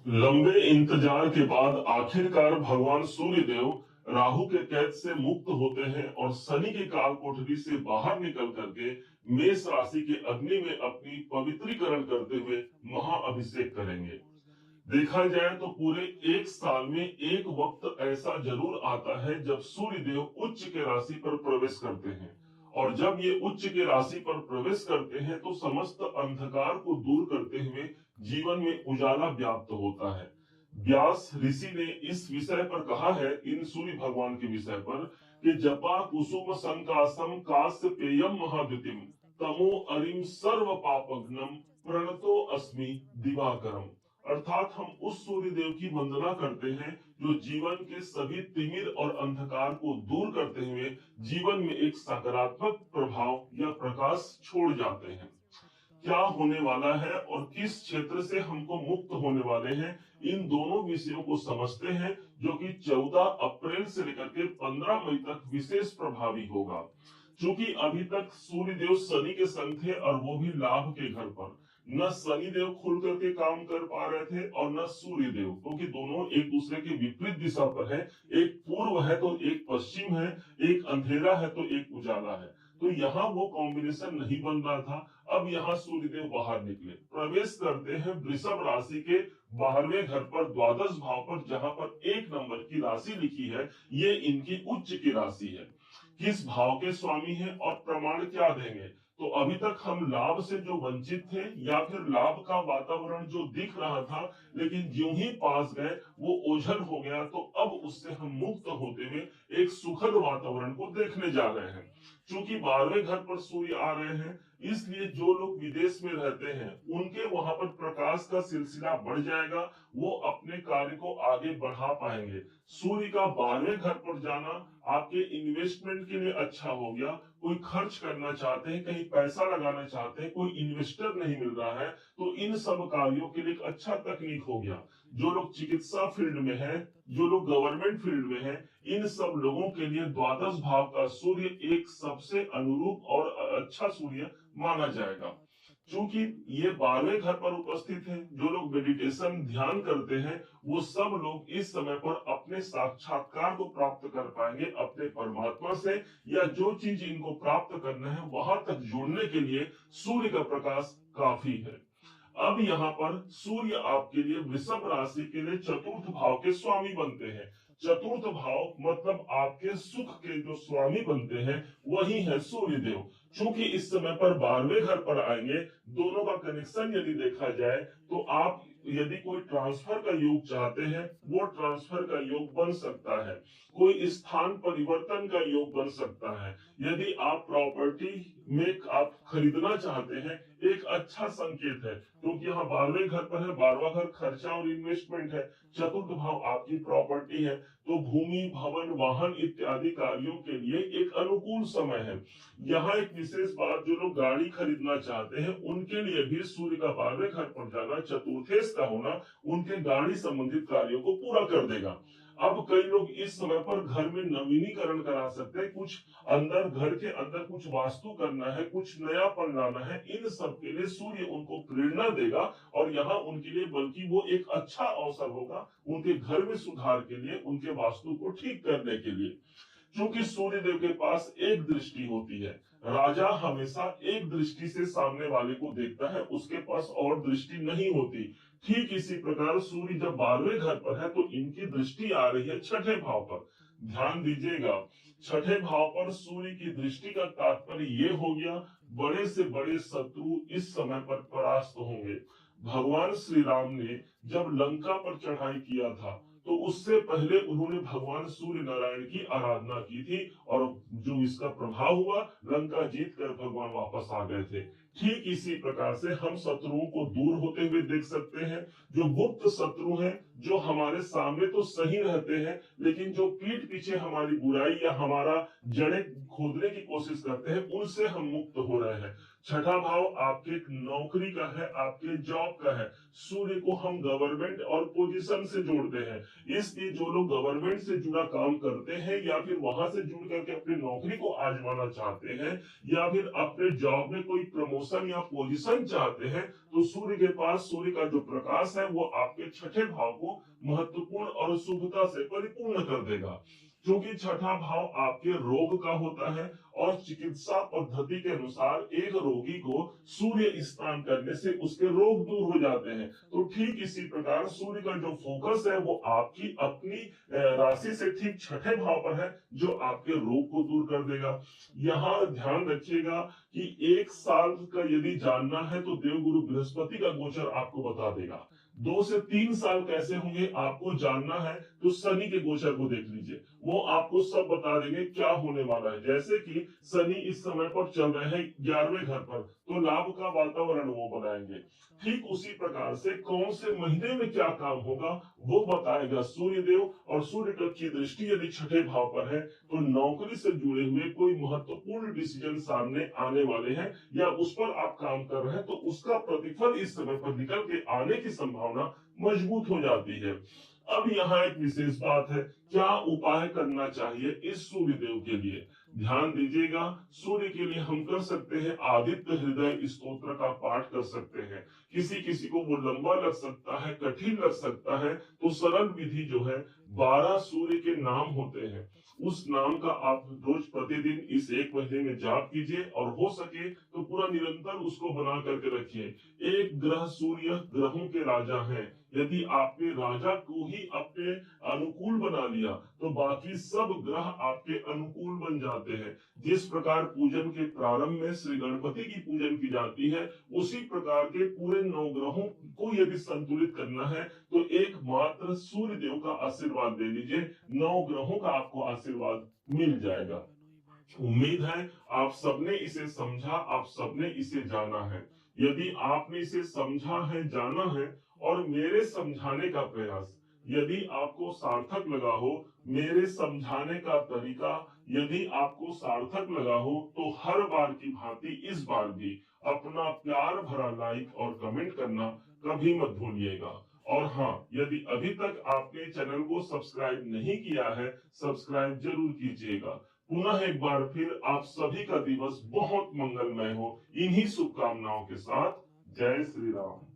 लंबे इंतजार के बाद आखिरकार भगवान सूर्य देव राहु के कैद से मुक्त होते हैं और शनि के काल कोठरी से बाहर निकल करके मेष राशि के अग्नि में अपनी पवित्रीकरण करते हुए महाअभिषेक करेंगे। देखा जाए तो पूरे एक साल में एक वक्त ऐसा जरूर आता है जब सूर्य देव उच्च के राशि पर प्रवेश करते हैं। और जब ये उच्च के राशि पर प्रवेश करते हैं तो समस्त अंधकार को दूर करते हुए जीवन में उजाला व्याप्त होता है। व्यास ऋषि ने इस विषय पर कहा है, इन सूर्य भगवान के विषय पर, कि जपा कुसुम संकासम कास्य पेयम महाद्युतिम तमो अरिम सर्व पापघ्नम प्रणतो अस्मि दिवाकरम। अर्थात हम उस सूर्य देव की वंदना करते हैं जो जीवन के सभी तिमिर और अंधकार को दूर करते हुए जीवन में एक सकारात्मक प्रभाव या प्रकाश छोड़ जाते हैं। क्या होने वाला है और किस क्षेत्र से हमको मुक्त होने वाले हैं, इन दोनों विषयों को समझते हैं, जो कि 14 अप्रैल से लेकर के 15 मई तक विशेष प्रभावी होगा। क्योंकि अभी तक सूर्य देव शनि के संग थे और वो भी लाभ के घर पर। न शनि देव खुल करके काम कर पा रहे थे और न सूर्य देव, क्योंकि दोनों एक दूसरे के विपरीत दिशा पर है। एक पूर्व है तो एक पश्चिम है, एक अंधेरा है तो एक उजाला है। तो यहाँ वो कॉम्बिनेशन नहीं बन रहा था। अब यहाँ सूर्यदेव बाहर निकले, प्रवेश करते हैं वृषभ राशि के 12वें घर पर, द्वादश भाव पर, जहां पर 1 नंबर की राशि लिखी है। ये इनकी उच्च की राशि है। किस भाव के स्वामी है और प्रमाण क्या देंगे? तो अभी तक हम लाभ से जो वंचित थे या फिर लाभ का वातावरण जो दिख रहा था, लेकिन ज्यों ही पास गए वो ओझल हो गया, तो अब उससे हम मुक्त होते हुए एक सुखद वातावरण को देखने जा रहे हैं। क्योंकि 12वें घर पर सूर्य आ रहे हैं, इसलिए जो लोग विदेश में रहते हैं उनके वहां पर प्रकाश का सिलसिला बढ़ जाएगा। वो अपने कार्य को आगे बढ़ा पाएंगे। सूर्य का 12वें घर पर जाना आपके इन्वेस्टमेंट के लिए अच्छा हो गया। कोई खर्च करना चाहते हैं, कहीं पैसा लगाना चाहते हैं, कोई इन्वेस्टर नहीं मिल रहा है, तो इन सब कार्यों के लिए एक अच्छा तकनीक हो गया। जो लोग चिकित्सा फील्ड में हैं, जो लोग गवर्नमेंट फील्ड में हैं, इन सब लोगों के लिए द्वादश भाव का सूर्य एक सबसे अनुरूप और अच्छा सूर्य माना जाएगा। क्योंकि ये 12वें घर पर उपस्थित है। जो लोग मेडिटेशन ध्यान करते हैं वो सब लोग इस समय पर अपने साक्षात्कार को प्राप्त कर पाएंगे अपने परमात्मा से, या जो चीज इनको प्राप्त करना है वहां तक जुड़ने के लिए सूर्य का प्रकाश काफी है। अब यहाँ पर सूर्य आपके लिए वृषभ राशि के लिए चतुर्थ भाव के स्वामी बनते हैं। चतुर्थ भाव मतलब आपके सुख के जो स्वामी बनते हैं वही है सूर्य देव। चूंकि इस समय पर 12वें घर पर आएंगे, दोनों का कनेक्शन यदि देखा जाए तो आप यदि कोई ट्रांसफर का योग चाहते हैं वो ट्रांसफर का योग बन सकता है। कोई स्थान परिवर्तन का योग बन सकता है। यदि आप प्रॉपर्टी में आप खरीदना चाहते हैं, एक अच्छा संकेत है, क्योंकि यहाँ 12वें घर पर है। 12वां घर खर्चा और इन्वेस्टमेंट है, चतुर्थ भाव आपकी प्रॉपर्टी है, तो भूमि भवन वाहन इत्यादि कार्यों के लिए एक अनुकूल समय है। यहाँ एक विशेष बात, जो लोग गाड़ी खरीदना चाहते हैं उनके लिए भी सूर्य का 12वें घर पर जाना, चतुर्थेश का होना, उनके गाड़ी संबंधित कार्यों को पूरा कर देगा। अब कई लोग इस समय पर घर में नवीनीकरण करा सकते हैं, कुछ अंदर घर के अंदर कुछ वास्तु करना है, कुछ नयापन लाना है, इन सब के लिए सूर्य उनको प्रेरणा देगा। और यहाँ उनके लिए बल्कि वो एक अच्छा अवसर होगा उनके घर में सुधार के लिए, उनके वास्तु को ठीक करने के लिए। क्योंकि सूर्य देव के पास एक दृष्टि होती है। राजा हमेशा एक दृष्टि से सामने वाले को देखता है, उसके पास और दृष्टि नहीं होती। ठीक इसी प्रकार सूर्य जब 12वें घर पर है तो इनकी दृष्टि आ रही है छठे भाव पर। ध्यान दीजिएगा, छठे भाव पर सूर्य की दृष्टि का तात्पर्य ये हो गया, बड़े से बड़े शत्रु इस समय पर परास्त होंगे। भगवान श्री राम ने जब लंका पर चढ़ाई किया था तो उससे पहले उन्होंने भगवान सूर्य नारायण की आराधना की थी, और जो इसका प्रभाव हुआ, लंका जीत कर भगवान वापस आ गए थे। ठीक इसी प्रकार से हम शत्रुओं को दूर होते हुए देख सकते हैं। जो गुप्त शत्रु हैं, जो हमारे सामने तो सही रहते हैं लेकिन जो पीठ पीछे हमारी बुराई या हमारा जड़े खोदने की कोशिश करते हैं, उनसे हम मुक्त हो रहे हैं। छठा भाव आपके नौकरी का है, आपके जॉब का है। सूर्य को हम गवर्नमेंट और पोजीशन से जोड़ते हैं, इसलिए जो लोग गवर्नमेंट से जुड़ा काम करते हैं या फिर वहां से जुड़ करके अपनी नौकरी को आजमाना चाहते हैं या फिर अपने जॉब में कोई प्रमोशन या पोजीशन चाहते हैं, तो सूर्य के पास सूर्य का जो प्रकाश है वो आपके छठे भाव को महत्वपूर्ण और शुभता से परिपूर्ण कर देगा। क्योंकि छठा भाव आपके रोग का होता है और चिकित्सा पद्धति के अनुसार एक रोगी को सूर्य स्नान करने से उसके रोग दूर हो जाते हैं। तो ठीक इसी प्रकार सूर्य का जो फोकस है वो आपकी अपनी राशि से ठीक छठे भाव पर है, जो आपके रोग को दूर कर देगा। यहाँ ध्यान रखिएगा कि एक साल का यदि जानना है तो देवगुरु बृहस्पति का गोचर आपको बता देगा। 2 से 3 साल कैसे होंगे आपको जानना है तो शनि के गोचर को देख लीजिए, वो आपको सब बता देंगे क्या होने वाला है। जैसे कि शनि इस समय पर चल रहे हैं 11वें घर पर, तो लाभ का वातावरण वो बनाएंगे। ठीक उसी प्रकार से कौन से महीने में क्या काम होगा वो बताएगा सूर्य देव। और सूर्य की दृष्टि यदि छठे भाव पर है तो नौकरी से जुड़े हुए कोई महत्वपूर्ण डिसीजन सामने आने वाले हैं या उस पर आप काम कर रहे हैं तो उसका प्रतिफल इस समय पर निकल के आने की संभावना मजबूत हो जाती है। अब यहाँ एक विशेष बात है, क्या उपाय करना चाहिए इस सूर्य देव के लिए। ध्यान दीजिएगा, सूर्य के लिए हम कर सकते हैं आदित्य हृदय स्तोत्र का पाठ कर सकते हैं। किसी किसी को वो लंबा लग सकता है, कठिन लग सकता है, तो सरल विधि जो है 12 सूर्य के नाम होते हैं, उस नाम का आप रोज प्रतिदिन इस एक महीने में जाप कीजिए और हो सके तो पूरा निरंतर उसको बना करके रखिए। एक ग्रह सूर्य ग्रहों के राजा है, यदि आपने राजा को ही अपने अनुकूल बना लिया तो बाकी सब ग्रह आपके अनुकूल बन जाते हैं। जिस प्रकार पूजन के प्रारंभ में श्री गणपति की पूजन की जाती है, उसी प्रकार के पूरे 9 ग्रहों को यदि संतुलित करना है तो एकमात्र सूर्य देव का आशीर्वाद दे लीजिए, 9 ग्रहों का आपको आशीर्वाद मिल जाएगा। उम्मीद है आप सबने इसे समझा, आप सबने इसे जाना है। यदि आपने इसे समझा है, जाना है और मेरे समझाने का प्रयास यदि आपको सार्थक लगा हो, मेरे समझाने का तरीका यदि आपको सार्थक लगा हो, तो हर बार की भांति इस बार भी अपना प्यार भरा लाइक और कमेंट करना कभी मत भूलिएगा। और हाँ, यदि अभी तक आपने चैनल को सब्सक्राइब नहीं किया है, सब्सक्राइब जरूर कीजिएगा। पुनः एक बार फिर आप सभी का दिवस बहुत मंगलमय हो, इन्हीं शुभकामनाओं के साथ। जय श्री राम।